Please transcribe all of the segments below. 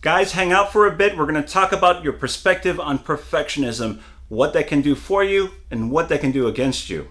Guys, hang out for a bit. We're going to talk about your perspective on perfectionism, what that can do for you and what that can do against you.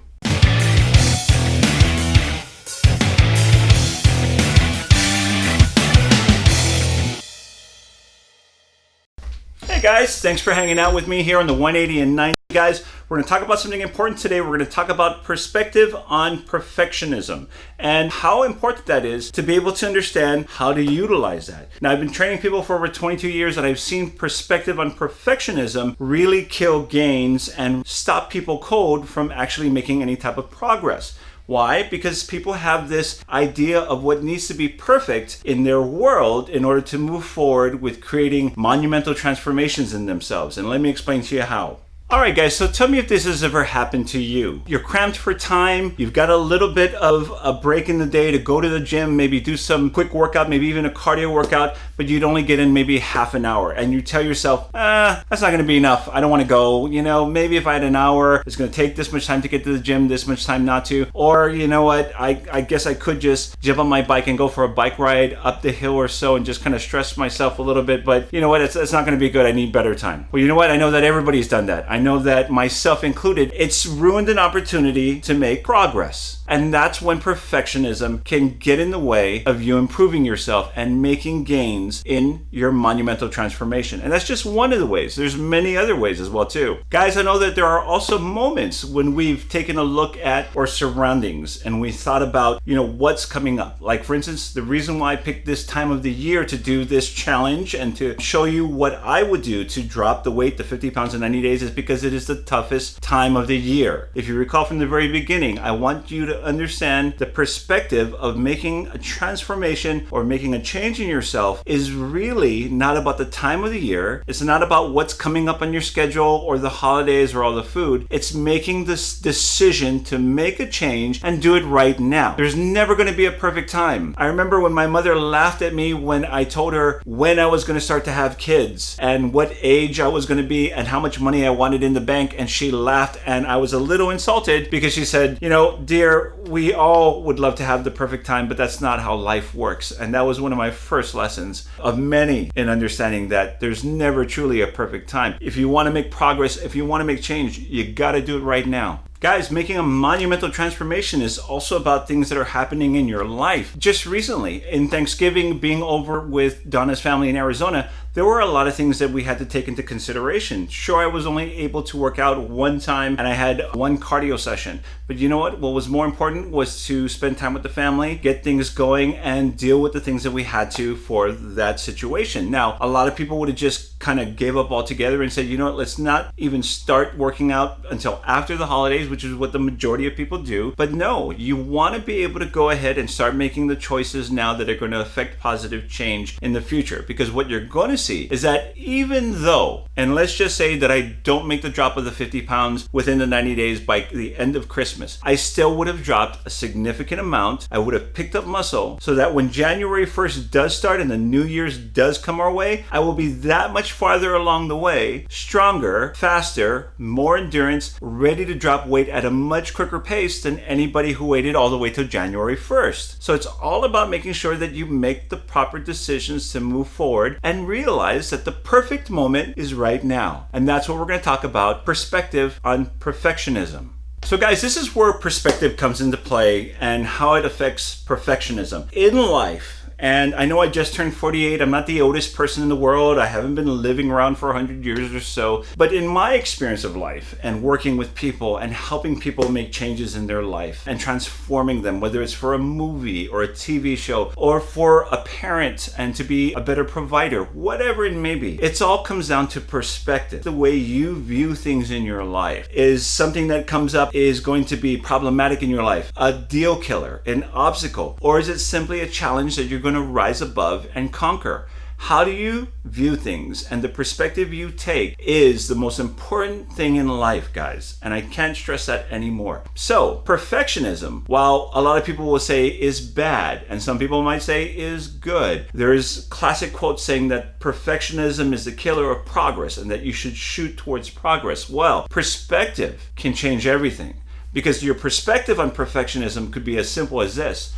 Hey guys, thanks for hanging out with me here on the 180 and 90. Guys, we're going to talk about something important today. We're going to talk about perspective on perfectionism and how important that is to be able to understand how to utilize that. Now, I've been training people for over 22 years and I've seen perspective on perfectionism really kill gains and stop people cold from actually making any type of progress. Why? Because people have this idea of what needs to be perfect in their world in order to move forward with creating monumental transformations in themselves. And let me explain to you how. All right, guys, so tell me if this has ever happened to you. You're cramped for time, you've got a little bit of a break in the day to go to the gym, maybe do some quick workout, maybe even a cardio workout, but you'd only get in maybe half an hour. And you tell yourself, that's not gonna be enough. I don't wanna go. You know, maybe if I had an hour, it's gonna take this much time to get to the gym, this much time not to. Or you know what, I guess I could just jump on my bike and go for a bike ride up the hill or so and just kind of stress myself a little bit. But you know what, it's not gonna be good. I need better time. Well, you know what, I know that everybody's done that. I know that myself included, it's ruined an opportunity to make progress. And that's when perfectionism can get in the way of you improving yourself and making gains in your monumental transformation. And that's just one of the ways. There's many other ways as well too. Guys, I know that there are also moments when we've taken a look at our surroundings and we thought about, what's coming up. Like for instance, the reason why I picked this time of the year to do this challenge and to show you what I would do to drop the weight to 50 pounds in 90 days is because it is the toughest time of the year. If you recall from the very beginning, I want you to understand the perspective of making a transformation or making a change in yourself is really not about the time of the year. It's not about what's coming up on your schedule or the holidays or all the food. It's making this decision to make a change and do it right now. There's never going to be a perfect time. I remember when my mother laughed at me when I told her when I was going to start to have kids and what age I was going to be and how much money I wanted in the bank, and she laughed and I was a little insulted because she said, dear, we all would love to have the perfect time, but that's not how life works. And that was one of my first lessons of many in understanding that there's never truly a perfect time. If you want to make progress, if you want to make change, you got to do it right now. Guys, making a monumental transformation is also about things that are happening in your life. Just recently, in Thanksgiving, being over with Donna's family in Arizona, there were a lot of things that we had to take into consideration. Sure, I was only able to work out one time and I had one cardio session. But you know what? What was more important was to spend time with the family, get things going, and deal with the things that we had to for that situation. Now, a lot of people would have just kind of gave up altogether and said, let's not even start working out until after the holidays, which is what the majority of people do. But no, you want to be able to go ahead and start making the choices now that are going to affect positive change in the future. Because what you're going to see is that even though, and let's just say that I don't make the drop of the 50 pounds within the 90 days by the end of Christmas, I still would have dropped a significant amount. I would have picked up muscle so that when January 1st does start and the New Year's does come our way, I will be that much farther along the way, stronger, faster, more endurance, ready to drop weight at a much quicker pace than anybody who waited all the way till January 1st. So it's all about making sure that you make the proper decisions to move forward and realize that the perfect moment is right now. And that's what we're going to talk about, perspective on perfectionism. So guys, this is where perspective comes into play and how it affects perfectionism in life. And I know I just turned 48. I'm not the oldest person in the world. I haven't been living around for 100 years or so. But in my experience of life and working with people and helping people make changes in their life and transforming them, whether it's for a movie or a TV show or for a parent and to be a better provider, whatever it may be, it all comes down to perspective. The way you view things in your life is something that comes up is going to be problematic in your life, a deal killer, an obstacle, or is it simply a challenge that you're going to rise above and conquer? How do you view things and the perspective you take is the most important thing in life, guys. And I can't stress that anymore. So perfectionism, while a lot of people will say is bad and some people might say is good, there's classic quotes saying that perfectionism is the killer of progress and that you should shoot towards progress. Well, perspective can change everything because your perspective on perfectionism could be as simple as this.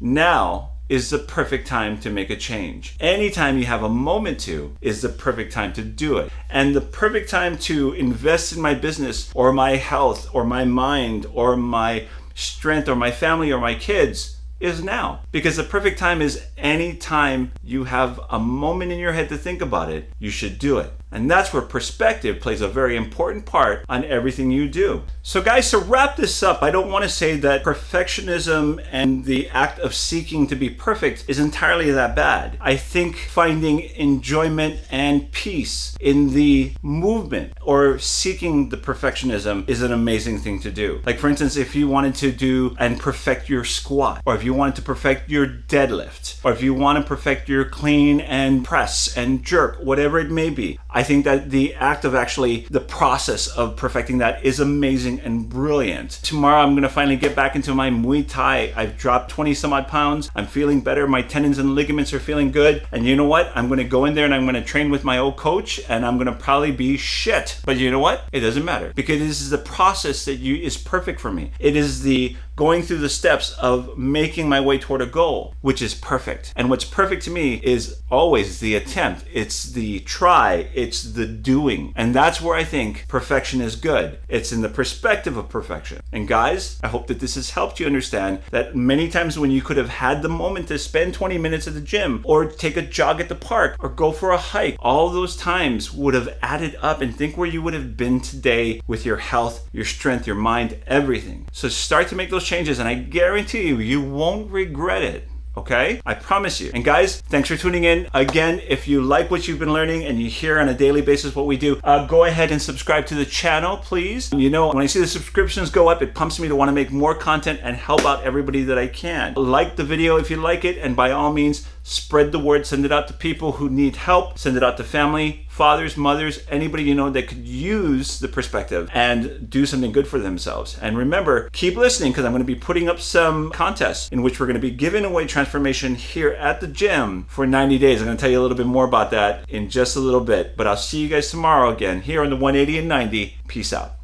Now is the perfect time to make a change. Anytime you have a moment to is the perfect time to do it. And the perfect time to invest in my business or my health or my mind or my strength or my family or my kids is now. Because the perfect time is any time you have a moment in your head to think about it, you should do it. And that's where perspective plays a very important part on everything you do. So guys, to wrap this up, I don't want to say that perfectionism and the act of seeking to be perfect is entirely that bad. I think finding enjoyment and peace in the movement or seeking the perfectionism is an amazing thing to do. Like for instance, if you wanted to do and perfect your squat, or if you wanted to perfect your deadlift, or if you want to perfect your clean and press and jerk, whatever it may be, I think that the act of actually the process of perfecting that is amazing and brilliant. Tomorrow I'm going to finally get back into my Muay Thai. I've dropped 20 some odd pounds. I'm feeling better. My tendons and ligaments are feeling good. And you know what? I'm going to go in there and I'm going to train with my old coach and I'm going to probably be shit. But you know what? It doesn't matter because this is the process that is perfect for me. It is the going through the steps of making my way toward a goal, which is perfect. And what's perfect to me is always the attempt. It's the try. It's the doing. And that's where I think perfection is good. It's in the perspective of perfection. And guys, I hope that this has helped you understand that many times when you could have had the moment to spend 20 minutes at the gym or take a jog at the park or go for a hike, all those times would have added up, and think where you would have been today with your health, your strength, your mind, everything. So start to make those changes and I guarantee you won't regret it. Okay? I promise you. And guys, thanks for tuning in. Again, if you like what you've been learning and you hear on a daily basis what we do, go ahead and subscribe to the channel, please. You know, when I see the subscriptions go up, it pumps me to want to make more content and help out everybody that I can. Like the video if you like it, and by all means, spread the word. Send it out to people who need help. Send it out to family, fathers, mothers, anybody you know that could use the perspective and do something good for themselves. And remember, keep listening because I'm going to be putting up some contests in which we're going to be giving away transformation here at the gym for 90 days. I'm going to tell you a little bit more about that in just a little bit. But I'll see you guys tomorrow again here on the 180 and 90. Peace out.